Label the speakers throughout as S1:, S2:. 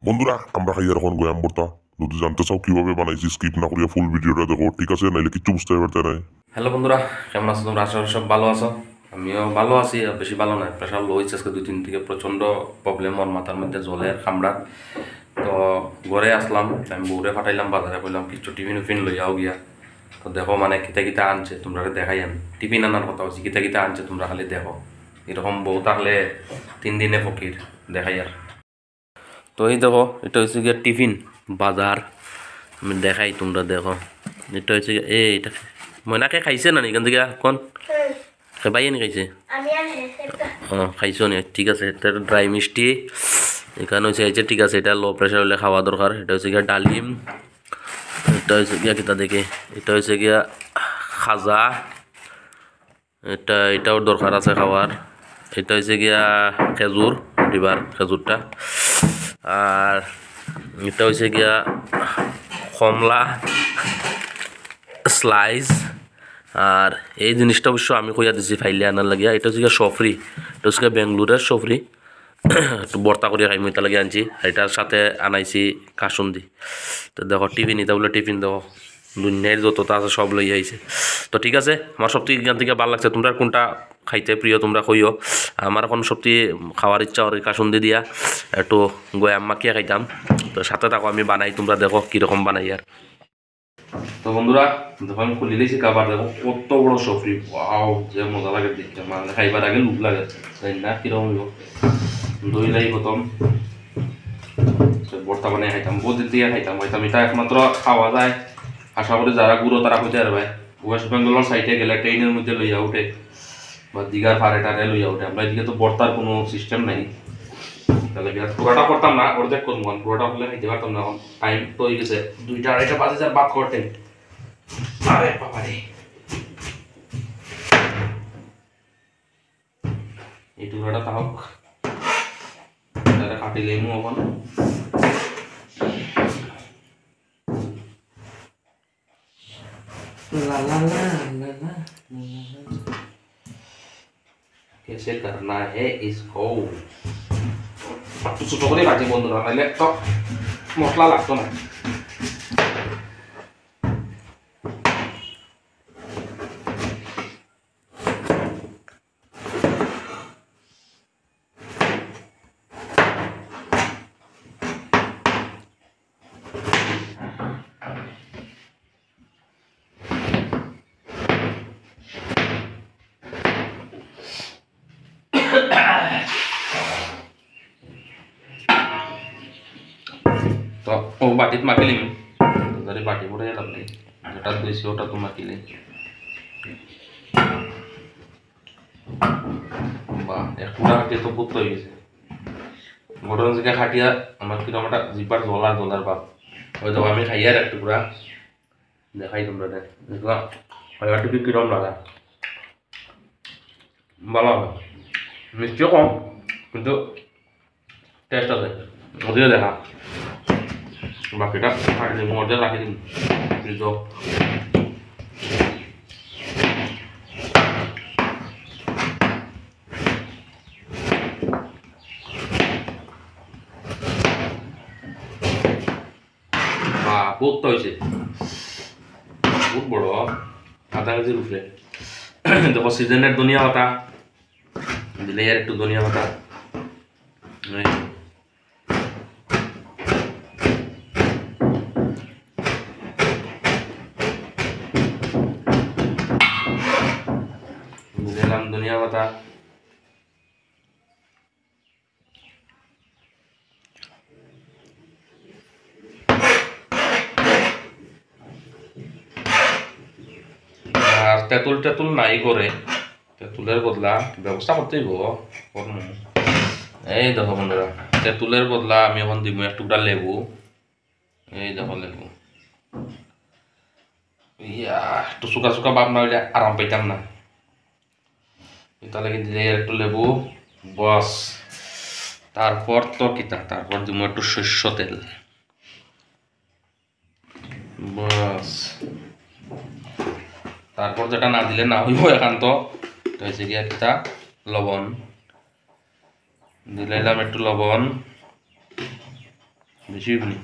S1: বন্ধুরা আমরা খাই এখন গোয়াম ভর্তা। যদি জানতে চাও কিভাবে বানাইছি স্কিপ না করিয়া ফুল ভিডিওটা দেখো, ঠিক আছে? নাইলে কিচ্ছু বুঝতে পারতে নাই।
S2: হ্যালো বন্ধুরা, কেমন আছো তোমরা? আশা করি সব ভালো আছো। আমিও ভালো আছি, আর বেশি ভালো নয়। প্রেশার লো হয়েছে আজকে 2-3 থেকে, প্রচণ্ড প্রবলেম। ওর মাথার মধ্যে জলের খামড়া। তো ঘরে আসলাম, আমি বউরে ফাটাইলাম বাজারে, বললাম কিছু টিফিন উফিন লইয়াও গিয়া। তো দেখো মানে কিতা কিতা আনছে তোমরা দেখাই। আমি টিফিন আনার কথা বলছি, কিতা কিতা আনছে তোমরা খালি দেখো। এরকম বউ থাকলে 3 দিনে ফকির। দেখাই আর। তো এই দেখো, এটা হচ্ছে গিয়ে টিফিন বাজার। আমি দেখাই, তোমরা দেখো। এটা হচ্ছে এটা ময়নাকে খাইছে না এখান থেকে কোন খাইবাই নি খাইছে? খাইছো নি? ঠিক আছে। এটা ড্রাই মিষ্টি এখানে হচ্ছে এই যে, ঠিক আছে, এটা লো প্রেশার হলে খাওয়া দরকার। এটা হচ্ছে গিয়া ডালিম। এটা হচ্ছে গিয়া কিতা দেখে, এটা হচ্ছে গিয়া খাজা। এটাও দরকার আছে খাওয়ার। এটা হচ্ছে গিয়া খেজুর, দিবার খেজুরটা। আর এটা হচ্ছে গিয়া কমলা স্লাইস। আর এই জিনিসটা অবশ্য আমি কইয়া দিছি ফাইলে আনার লাগিয়া। এটা হচ্ছে সফরি, এটা হচ্ছে বেঙ্গলোরের সফরি। একটু বর্তা করিয়া খাই এটা লাগিয়ে আনছি। আর এটার সাথে আনাইছি কাসুন্দি। তো দেখো টিফিন, এটা বলে টিফিন দেখো, দুনিয়ার যতটা আছে সব লই আইছে। তো ঠিক আছে, আমার সবথেকে এখান থেকে ভালো লাগছে। তোমরা কোনটা খাইতে প্রিয় তোমরা কইও। আমার এখন সবথেকে খাওয়ার ইচ্ছা ওর কাসুন্দি দিয়া একটু গয়াম মাখিয়া খাইতাম। তো সাথে থাকো, আমি বানাই, তোমরা দেখো কীরকম বানাই আর। তো বন্ধুরা যখন আমি খুলে দিয়েছি কাবার, দেখো কত বড় সফরি। ওয়াও, যে মজা লাগে দেখতে, মানে খাইবার আগে লুক লাগে, তাই না? কিরকম হইব? দই লাই প্রথম ভর্তা বানিয়ে খাইতাম, বহুত দিয়ে খাইতাম হইতাম। এটা একমাত্র খাওয়া যায়, আশা করি যারা গুঁড়ো তারা হইতে পারবে। ওয়েস্ট বেঙ্গলের সাইডে গেলে ট্রেনের মধ্যে লইয়া উঠে, বা দীঘার ফারে টারে লইয়া উঠে। আমরা এদিকে তো ভর্তার কোনো সিস্টেম নাই। তাহলে পুরোটা করতাম না, অর্ধেক করবো। পুরোটা হলে খাইতে পারতাম না। এখন টাইম তো হয়ে গেছে 2টা-2:30 বাজে, যার বাদ করতে। আরে বাবারে, এই টুকরাটা তাহক কাটি লেমু এখন। ला ला ला ला ला कैसे करना है इसको? ছোট করে কাটি বন্ধুরা, নাহলে তো মশলা লাগতো না। তো ও বাটিত মাখিলিম, যদি বাটি পরে লাভ নেই, যেটা দিয়েছি ওটা তো মাখিলে। বাহ, একটা হাটিয়ে তো পুত হয়ে গেছে। ঘটনা থেকে খাটিয়া আমার কিরকম একটা জিপার ডলার ডলার বাপ। ওই তো আমি খাইয়ার এক টুকরা দেখাই তোমরা, দেখলাম খাইয়ারটুকু কিরম লাগা। ভালো হবে, মিষ্টিও কম, কিন্তু টেস্ট আছে। ওদিকে দেখা বাকিটা মধ্যে রাখি দিন ফ্রিজ। বা বহুত তো হয়েছে, বহুত বড়, আধা কেজির উপরে। দেখো সিজনের ধনিয়া পাতা দিলে, আর একটু ধনিয়া পাতা দিলাম, ধনিয়া পাতা। আর তেঁতুল টেতুল নাই করে, তেঁতুলের বদলা ব্যবস্থা করতেই হইব। এই দেখো বন্ধুরা, তেঁতুলের বদলা আমি এখন দিব এক টুকরা লেবু। এই দেখো লেবু, ইয়া একটু শুকা শুকা ভাব না হইলে আরাম পাইতাম না। এটা লাগে দিলে একটু লেবু, বস। তারপর তো কিতা, তারপর দিব একটু সর্ষ তেল, বস। তারপর যেটা না দিলে না হইব একান্ত, হয়েছে গিয়া কিতা, লবণ দিলাম একটু লবণ। বেশি হইবনি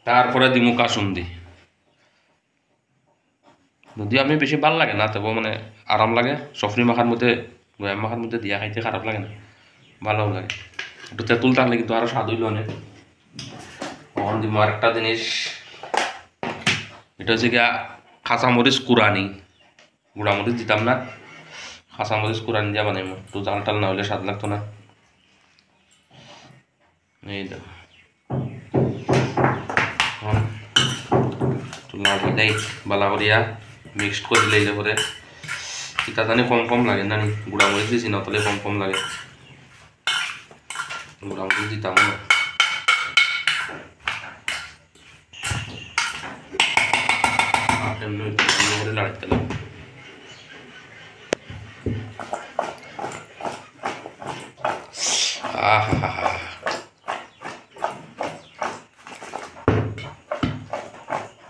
S2: তারপরে দিমু কাসুন্দি যদি আমি বেশি ভাল লাগে না তবু মানে আরাম লাগে সফরি মাখার মধ্যে গয়াম মাখার মধ্যে দিয়া খাইতে খারাপ লাগে না ভালো লাগে একটু তেঁতুল থাকলে কিন্তু আরো স্বাদ হইল অনেক তখন দিব আরেকটা জিনিস এটা হচ্ছে গিয়া কাঁচামরিচ কুরানি গুঁড়ামরিচ দিতাম না কাঁচামরিচ কুরানি দিয়া বানাইব একটু জাল টাল না হলে স্বাদ লাগতো না এই দেখো লাড়ি দেই বালা করিয়া মিক্সড করে দিলে পরে এটা জানি কম কম লাগে জানি গুঁড়ামরিচ দিছি না তাহলে কম কম লাগে গুঁড়ামরিচ দিতাম না এমনি করে লাড়াইতে লাগে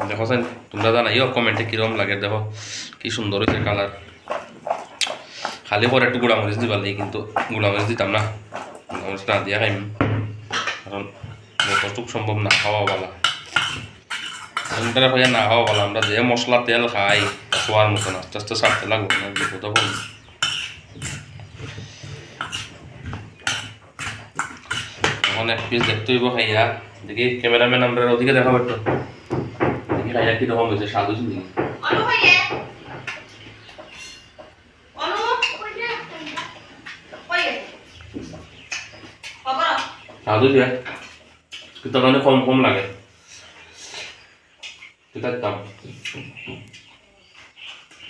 S2: দেখো সেন তোমরা জানাইও কমেন্টে কিরকম লাগে দেখো কি সুন্দর হয়েছে কালার খালি পরে একটু গুঁড়ামরিচ দিবার লাগে কিন্তু গুঁড়ামরিচ দিতাম না গুঁড়ামরিচ না দিয়া খাইম কারণ যতটুকু সম্ভব না খাওয়া বলা হইয়া না খাওয়া বলা আমরা যে মশলা তেল খাই শোয়ার মতো না আস্তে আস্তে ছাড়তে লাগবো না বিপদ তখন এখন এক পিস দেখতে হইব খাইয়া দেখি ক্যামেরাম্যান আমরা ওদিকে দেখা পারতো দেখি খাইয়া কিরকম হয়েছে স্বাদ হয়েছে দেখি স্বাদ হয়েছে কিন্তু মানে কম কম লাগে ঠিক আছে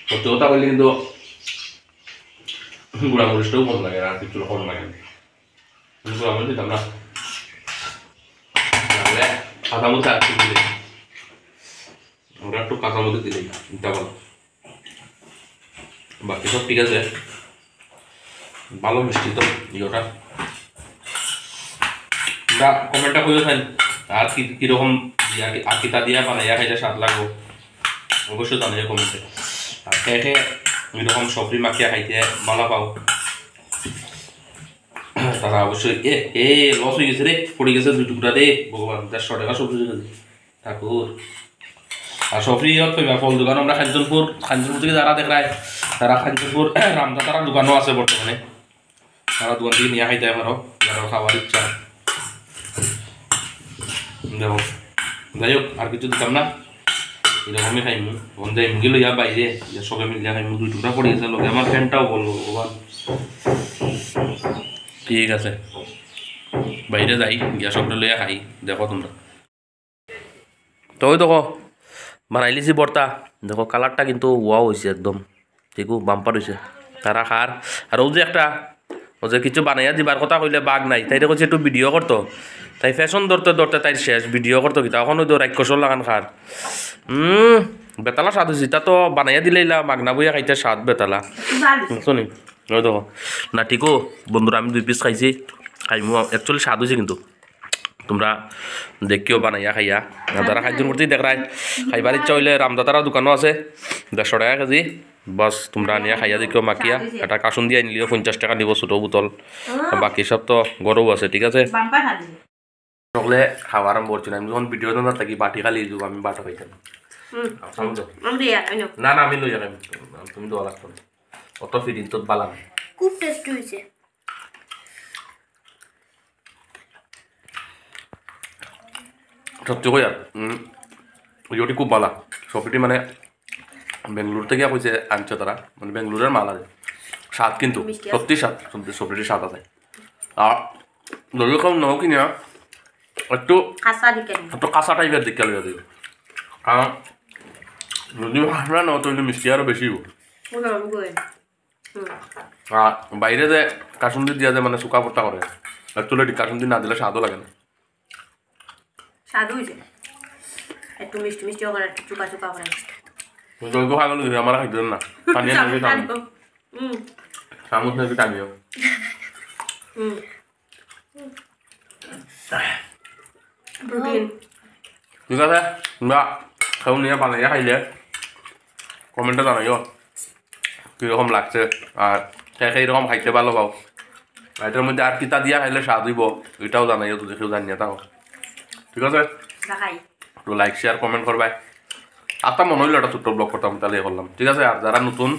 S2: সত্যি কথা বললে কিন্তু গুঁড়ামরিচটাও কম লাগে আর কিছু কম লাগে গুঁড়ামরিচ দিতাম না নাহলে কাঁচামরিচ আর একটু দিলে ওরা একটু কাঁচামরিচ দিলে দিতে পারো বাকি সব ঠিক আছে ভালো মিষ্টি তো ইয়েটা তোমরা কমেন্টটা করে থাকেন আর কিরকম দিয়া আর কিতা দিয়া বানাইয়া খাইলে স্বাদ লাগবো অবশ্যই জানাই কমেন্টে আর কে কে এরকম সবজি মাখিয়া খাইতে ভালো পাও তারা অবশ্যই এ লস হয়ে গেছে রে পড়ে গেছে 2 টুকরা রে ভগবান 150 টাকা সবজি ঠাকুর আর সফরি পাইবা ফল দোকান আমরা খাঞ্চনপুর থেকে যারা দেখায় তারা খাঞ্চনপুর রামদাতারা দোকানও আছে বর্তমানে তারা দোকান থেকে নিয়ে খাইতে পারো যারা খাওয়ার ইচ্ছা দেখো যাই হোক আর কিছু দিতাম না এরকমই খাইমু বন্ধে মুগি লইয়া বাইরে সবে মিলিয়া খাইমু 2 টুকরা পড়ে গেছে লোকে আমার ফ্রেন্ডটাও বলবো ভগবান ঠিক আছে বাইরে যাই গিয়া সবটা লইয়া খাই দেখো তোমরা তো ওই দেখো বানাইলিছি বর্তা দেখো কালারটা কিন্তু ওয়াও হয়েছে একদম ঠিক বাম্পার হয়েছে তারা খার আর ও যে একটা ও যে কিছু বানাইয়া দিবার কথা কইলে বাঘ নাই তাই দেখো একটু ভিডিও করতো তাই ফ্যাশন ধরতে ধরতে তাই শেষ ভিডিও করতো কি তখন ওই তো রাক্ষসর লাগান খার বেতালা স্বাদ হয়েছে তা তো বানাইয়া দিলেইলা মাগনা বইয়া খাইতে স্বাদ বেতালা শুনি ওই দেখো না ঠিকও বন্ধুরা আমি 2 পিস খাইছি খাইমু অ্যাকচুয়ালি স্বাদ হয়েছে কিন্তু তোমরা দেখিও বানাইয়া খাইয়া যারা খাইজন করতেই দেখায় খাইবার ইচ্ছা হইলে রামদাতারা দোকানও আছে 150 টাকা কেজি বাস তোমরা নিয়ে খাইয়া দেখিও মাখিয়া একটা কাসুন দিয়ে নিলেও 50 টাকা নিব ছোটো বোতল বাকি সব তো গরু আছে ঠিক আছে সকলে খাওয়া আরম্ভ করছি না আমি যখন ভিডিও না থাকি বাটি খালি দিব আমি বাটা খাইতাম না না আমি লই যাই তুমি তো লাগতো অত ফিরিন তো বালা
S3: খুব টেস্টি হয়েছে
S2: সত্যি কই আর ওইটি খুব ভালো সফিটি মানে বেঙ্গলুরু থেকে কইছে আনছে তারা মানে বেঙ্গলুরের মাল আছে স্বাদ কিন্তু সত্যি স্বাদ সফিটির স্বাদ আছে আর যদি কম নাও কিনা একটু কাঁচা টাইপের দিকে লইয়া দিও কারণ যদি হাসরা নাও তো মিষ্টি আরও বেশি আর বাইরে যে কাসুন্দি দিয়া যায় মানে শুকা পড়তা করে অ্যাকচুয়ালি কাসুন্দি না দিলে স্বাদও লাগে না
S3: স্বাদ হয়েছে একটু মিষ্টি মিষ্টি করে একটু চুকা চুকা করে
S2: জৈব খাই গেল আমার খাইতে না পানি নাকি চামচ নাকি টানিও ঠিক আছে তোমরা খাও নিয়ে বানাইয়া খাইলে কমেন্টে জানাইও কীরকম লাগছে আর কে কে এরকম খাইতে ভালো পাও এটার মধ্যে আর কিতা দিয়া খাইলে স্বাদ হইব এটাও জানাইও যদি কেউ জানিয়ে থাকো ঠিক আছে
S3: দেখাই
S2: তো লাইক শেয়ার কমেন্ট করবাই আত্মা মনে হইলো একটা ছোট্ট ব্লগ করতাম তাহলে করলাম ঠিক আছে আর যারা নতুন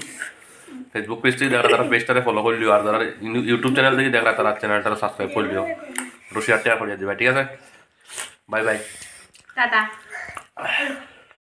S2: ফেসবুক পেজ থেকে দেখা তারা পেজটারে ফলো করলিও আর যারা ইউটিউব চ্যানেল থেকে দেখা তারা চ্যানেলটা সাবস্ক্রাইব করলিও শেয়ার টেয়ার করিয়া দিবা ঠিক আছে বাই বাই
S3: টাটা